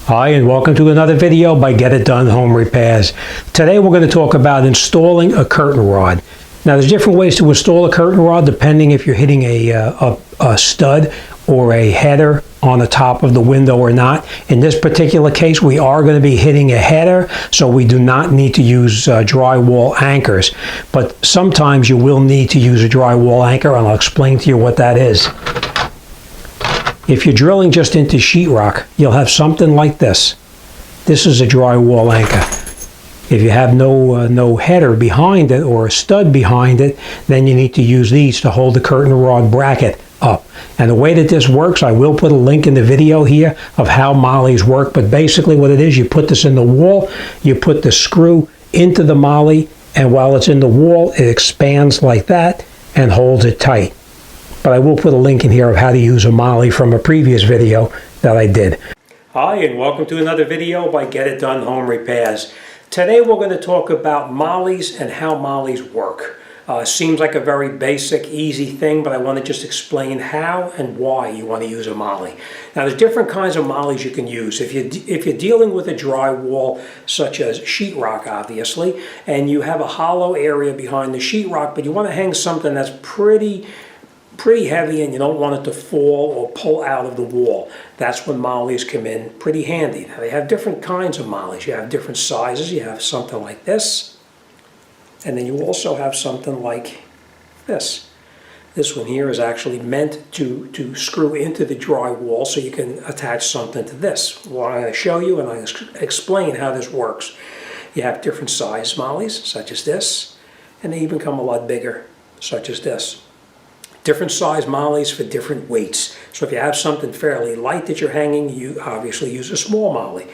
Hi, and welcome to another video by Get It Done Home Repairs. Today we're going to talk about installing a curtain rod. Now there's different ways to install a curtain rod depending if you're hitting a stud or a header on the top of the window or not. In this particular case we are going to be hitting a header, so we do not need to use drywall anchors. But sometimes you will need to use a drywall anchor, and I'll explain to you what that is. If you're drilling just into sheetrock, you'll have something like this. This is a drywall anchor. If you have no header behind it or a stud behind it, then you need to use these to hold the curtain rod bracket up. And the way that this works, I will put a link in the video here of how mollies work, but basically what it is, you put this in the wall, you put the screw into the molly, and while it's in the wall, it expands like that and holds it tight. But I will put a link in here of how to use a molly from a previous video that I did. Hi, and welcome to another video by Get It Done Home Repairs. Today we're going to talk about mollies and how mollies work. Seems like a very basic, easy thing, but I want to just explain how and why you want to use a molly. Now there's different kinds of mollies you can use. If you're dealing with a drywall, such as sheetrock obviously, and you have a hollow area behind the sheetrock, but you want to hang something that's pretty heavy and you don't want it to fall or pull out of the wall, that's when mollies come in pretty handy. Now they have different kinds of mollies. You have different sizes. You have something like this, and then you also have something like this. This one here is actually meant to screw into the drywall so you can attach something to this. Well, I'm going to show you and I'm going to explain how this works. You have different size mollies, such as this, and they even come a lot bigger, such as this. Different size mollies for different weights. So if you have something fairly light that you're hanging, you obviously use a small molly.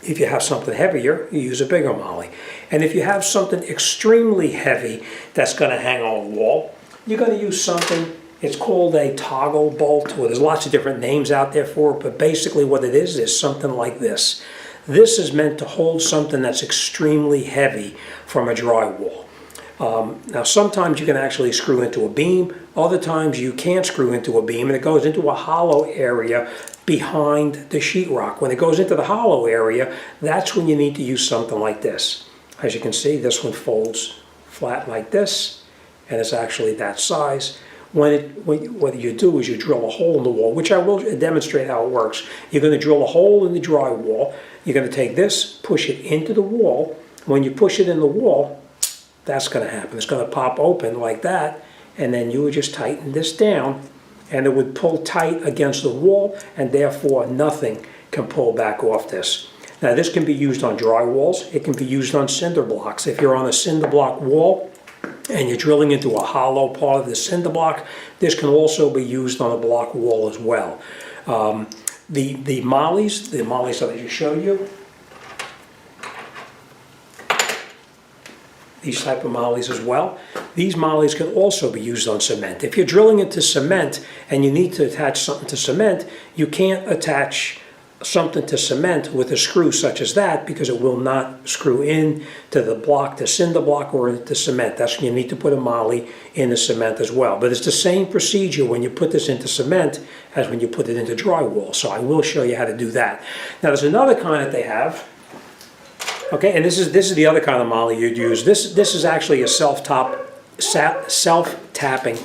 If you have something heavier, you use a bigger molly. And if you have something extremely heavy that's going to hang on a wall, you're going to use something, it's called a toggle bolt, or there's lots of different names out there for it, but basically what it is something like this. This is meant to hold something that's extremely heavy from a drywall. Now sometimes you can actually screw into a beam, other times you can't screw into a beam, and it goes into a hollow area behind the sheetrock. When it goes into the hollow area, that's when you need to use something like this. As you can see, this one folds flat like this, and it's actually that size. What you do is you drill a hole in the wall, which I will demonstrate how it works. You're going to drill a hole in the drywall, you're going to take this, push it into the wall. When you push it in the wall, that's going to happen. It's going to pop open like that, and then you would just tighten this down, and it would pull tight against the wall, and therefore nothing can pull back off this. Now this can be used on drywalls. It can be used on cinder blocks. If you're on a cinder block wall and you're drilling into a hollow part of the cinder block, this can also be used on a block wall as well. The mollies that I just showed you, these type of mollies as well. These mollies can also be used on cement. If you're drilling into cement and you need to attach something to cement, you can't attach something to cement with a screw such as that, because it will not screw in to the block, the cinder block, or into cement. That's when you need to put a molly in the cement as well. But it's the same procedure when you put this into cement as when you put it into drywall. So I will show you how to do that. Now there's another kind that they have. Okay, and this is the other kind of molly you'd use. This is actually a self-tapping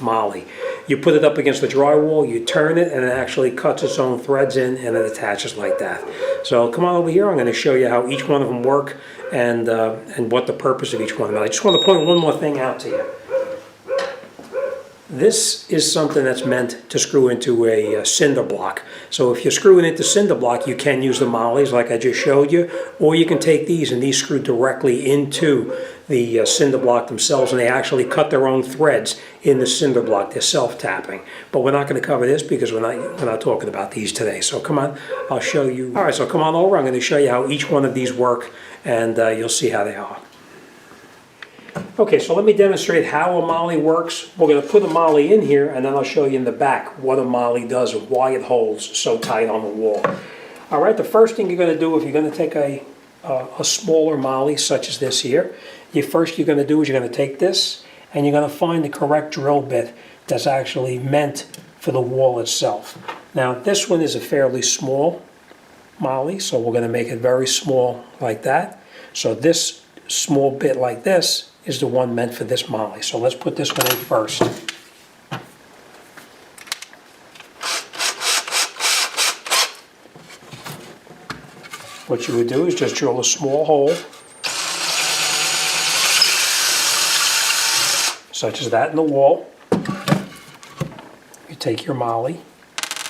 molly. You put it up against the drywall, you turn it, and it actually cuts its own threads in, and it attaches like that. So come on over here. I'm going to show you how each one of them work and what the purpose of each one of them is. I just want to point one more thing out to you. This is something that's meant to screw into a cinder block. So if you're screwing into cinder block, you can use the mollies like I just showed you, or you can take these, and these screw directly into the cinder block themselves, and they actually cut their own threads in the cinder block. They're self-tapping. But we're not going to cover this because we're not talking about these today. So come on, I'll show you. All right, so come on over. I'm going to show you how each one of these work, and you'll see how they are. Okay, so let me demonstrate how a molly works. We're going to put a molly in here, and then I'll show you in the back what a molly does and why it holds so tight on the wall. All right, the first thing you're going to do if you're going to take a smaller molly such as this here, you're going to do is you're going to take this, and you're going to find the correct drill bit that's actually meant for the wall itself. Now, this one is a fairly small moly, so we're going to make it very small like that. So this small bit like this is the one meant for this moly. So let's put this one in first. What you would do is just drill a small hole, such as that in the wall. You take your moly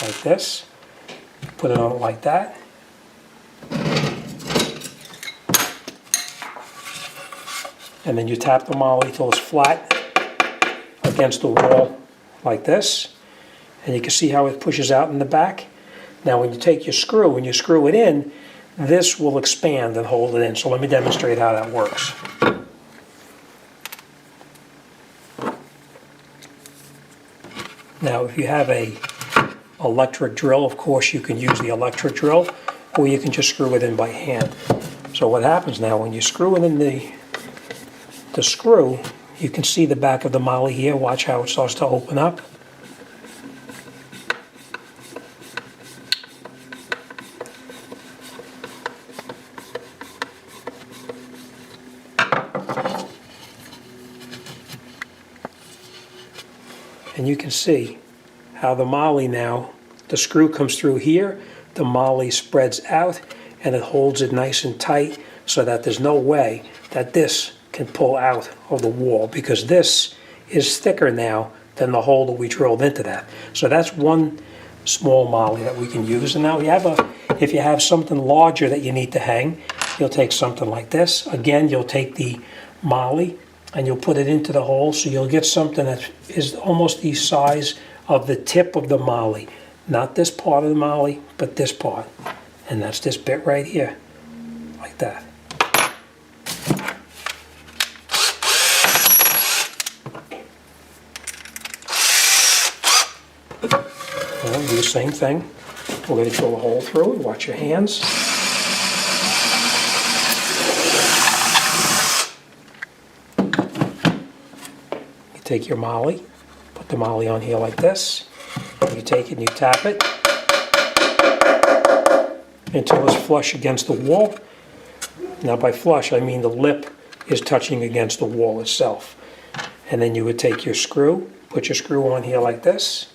like this, put it on it like that. And then you tap the moly till it's flat against the wall like this. And you can see how it pushes out in the back. Now when you take your screw and you screw it in, this will expand and hold it in. So let me demonstrate how that works. Now if you have a electric drill, of course you can use the electric drill, or you can just screw it in by hand. So what happens now, when you screw it in the screw, you can see the back of the moly here. Watch how it starts to open up. And you can see how the moly now, the screw comes through here, the moly spreads out, and it holds it nice and tight so that there's no way that this can pull out of the wall, because this is thicker now than the hole that we drilled into that. So that's one small moly that we can use. And now if you have something larger that you need to hang, you'll take something like this. Again, you'll take the moly and you'll put it into the hole, so you'll get something that is almost the size of the tip of the moly. Not this part of the moly, but this part. And that's this bit right here, like that. And do the same thing. We're going to drill a hole through it. Watch your hands. Take your moly, put the moly on here like this, and you take it and you tap it until it's flush against the wall. Now by flush, I mean the lip is touching against the wall itself. And then you would take your screw, put your screw on here like this,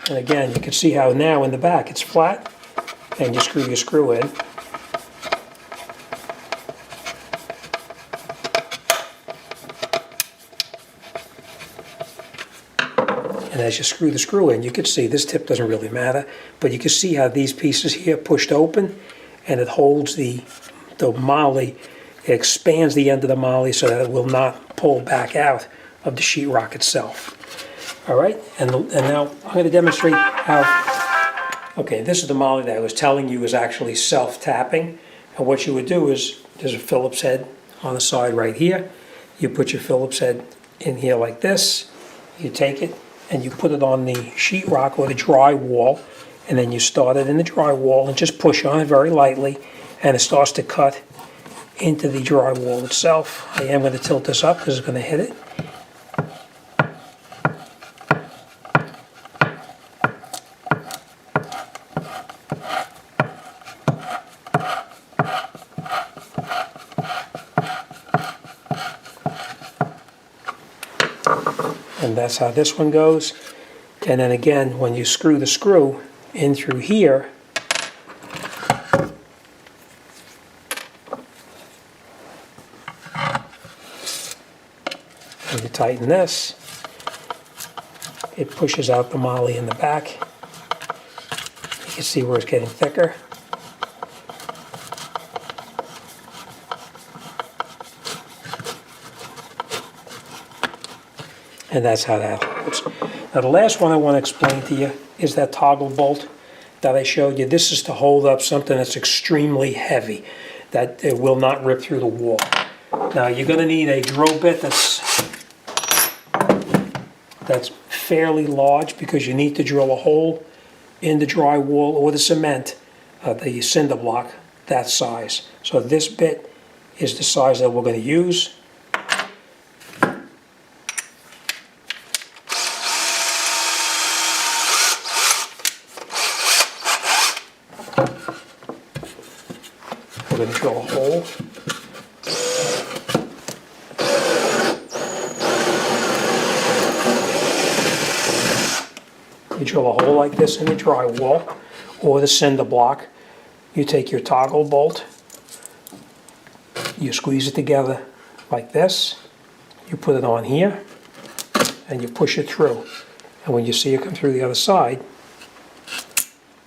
and again you can see how now in the back it's flat, and you screw your screw in. And as you screw the screw in, you can see this tip doesn't really matter, but you can see how these pieces here pushed open, and it holds the moly, it expands the end of the moly so that it will not pull back out of the sheetrock itself. All right, and now I'm going to demonstrate how, okay, this is the moly that I was telling you is actually self-tapping. And what you would do is, there's a Phillips head on the side right here. You put your Phillips head in here like this, you take it, and you put it on the sheetrock or the drywall, and then you start it in the drywall and just push on it very lightly, and it starts to cut into the drywall itself. I am going to tilt this up because it's going to hit it. And that's how this one goes. And then again, when you screw the screw in through here, and you tighten this, it pushes out the moly in the back. You can see where it's getting thicker. And that's how that holds. Now the last one I want to explain to you is that toggle bolt that I showed you. This is to hold up something that's extremely heavy, that it will not rip through the wall. Now you're going to need a drill bit that's fairly large, because you need to drill a hole in the drywall or the cement, the cinder block, that size. So this bit is the size that we're going to use. We're going to drill a hole. You drill a hole like this in the drywall or the cinder block. You take your toggle bolt, you squeeze it together like this, you put it on here, and you push it through. And when you see it come through the other side,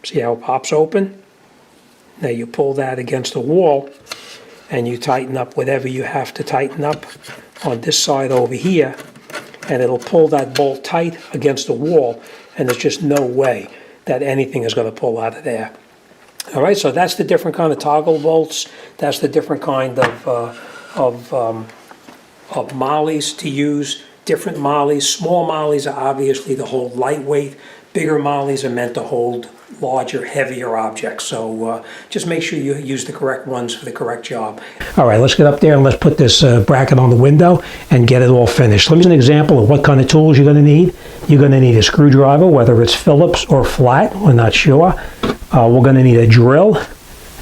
see how it pops open? Now you pull that against the wall and you tighten up whatever you have to tighten up on this side over here, and it'll pull that bolt tight against the wall, and there's just no way that anything is going to pull out of there. All right, so that's the different kind of toggle bolts. That's the different kind of mollies to use. Different mollies. Small mollies are obviously to hold lightweight. Bigger mollies are meant to hold larger, heavier objects. So just make sure you use the correct ones for the correct job. All right, let's get up there and let's put this bracket on the window and get it all finished. Let me give you an example of what kind of tools you're going to need. You're going to need a screwdriver, whether it's Phillips or flat, we're not sure. We're going to need a drill.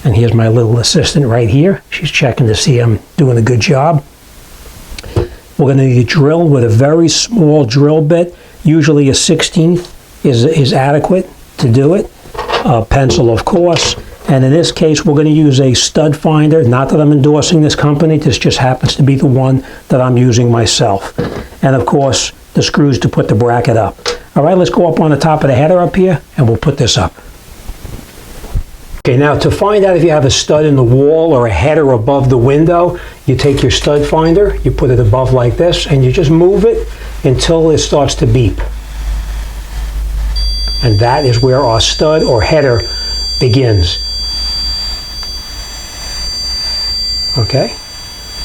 And here's my little assistant right here. She's checking to see I'm doing a good job. We're going to need a drill with a very small drill bit. Usually a 1/16 is adequate to do it. A pencil, of course. And in this case, we're going to use a stud finder. Not that I'm endorsing this company. This just happens to be the one that I'm using myself. And of course, the screws to put the bracket up. All right, let's go up on the top of the header up here, and we'll put this up. Okay, now to find out if you have a stud in the wall or a header above the window, you take your stud finder, you put it above like this, and you just move it until it starts to beep. And that is where our stud or header begins. Okay,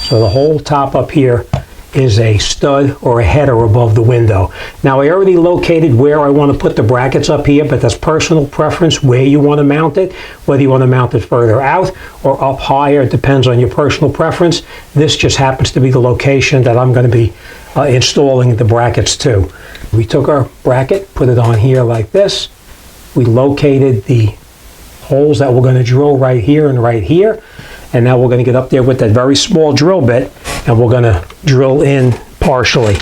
so the whole top up here is a stud or a header above the window. Now I already located where I want to put the brackets up here, but that's personal preference where you want to mount it, whether you want to mount it further out or up higher. It depends on your personal preference. This just happens to be the location that I'm going to be installing the brackets to. We took our bracket, put it on here like this. We located the holes that we're going to drill right here and right here. And now we're going to get up there with that very small drill bit, and we're going to drill in partially.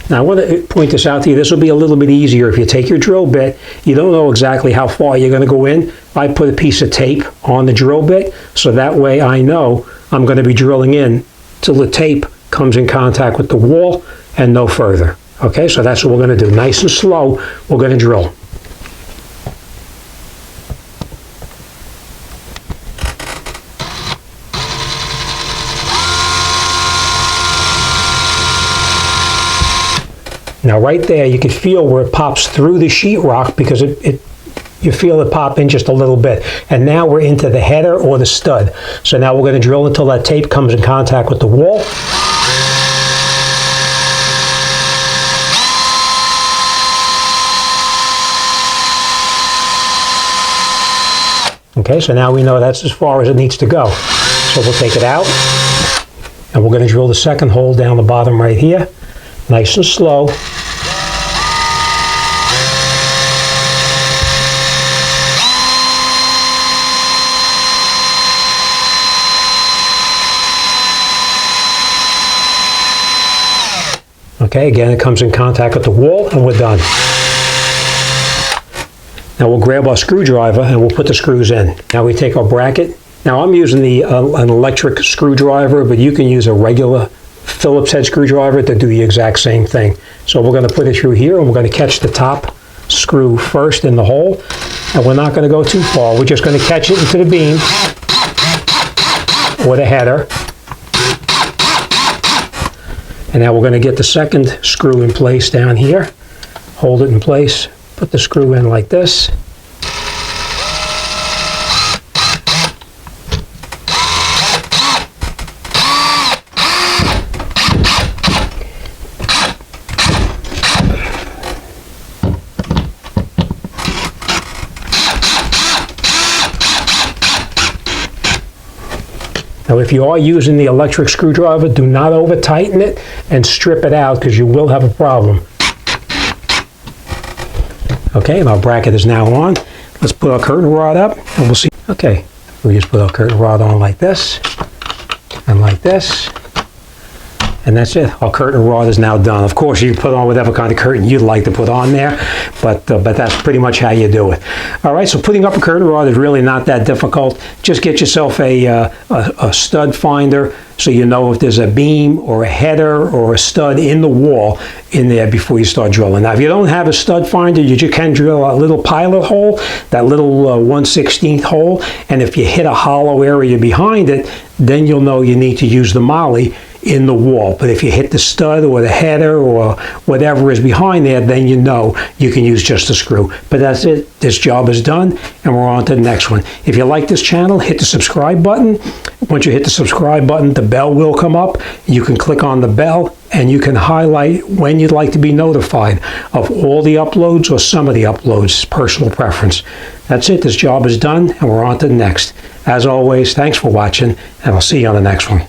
Now I want to point this out to you. This will be a little bit easier if you take your drill bit. You don't know exactly how far you're going to go in. I put a piece of tape on the drill bit, so that way I know I'm going to be drilling in till the tape comes in contact with the wall and no further. Okay, so that's what we're going to do. Nice and slow, we're going to drill. Now right there, you can feel where it pops through the sheetrock because you feel it pop in just a little bit. And now we're into the header or the stud. So now we're going to drill until that tape comes in contact with the wall. Okay, so now we know that's as far as it needs to go. So we'll take it out, and we're going to drill the second hole down the bottom right here. Nice and slow. Okay, again, it comes in contact with the wall, and we're done. Now we'll grab our screwdriver and we'll put the screws in. Now we take our bracket. Now I'm using an electric screwdriver, but you can use a regular Phillips head screwdriver to do the exact same thing. So we're going to put it through here, and we're going to catch the top screw first in the hole. And we're not going to go too far. We're just going to catch it into the beam or the header. And now we're going to get the second screw in place down here. Hold it in place. Put the screw in like this. Now if you are using the electric screwdriver, do not over tighten it and strip it out because you will have a problem. Okay, and our bracket is now on. Let's put our curtain rod up and we'll see. Okay, We just put our curtain rod on like this and like this. And that's it. Our curtain rod is now done. Of course, you can put on whatever kind of curtain you'd like to put on there, but that's pretty much how you do it. All right, so putting up a curtain rod is really not that difficult. Just get yourself a stud finder so you know if there's a beam or a header or a stud in the wall in there before you start drilling. Now, if you don't have a stud finder, you just can drill a little pilot hole, that little 1/16 hole, and if you hit a hollow area behind it, then you'll know you need to use the molly in the wall. But if you hit the stud or the header or whatever is behind there, then you know you can use just a screw. But that's it. This job is done, and we're on to the next one. If you like this channel, hit the subscribe button. Once you hit the subscribe button, the bell will come up. You can click on the bell, and you can highlight when you'd like to be notified of all the uploads or some of the uploads. Personal preference. That's it. This job is done, and we're on to the next. As always, thanks for watching, and I'll see you on the next one.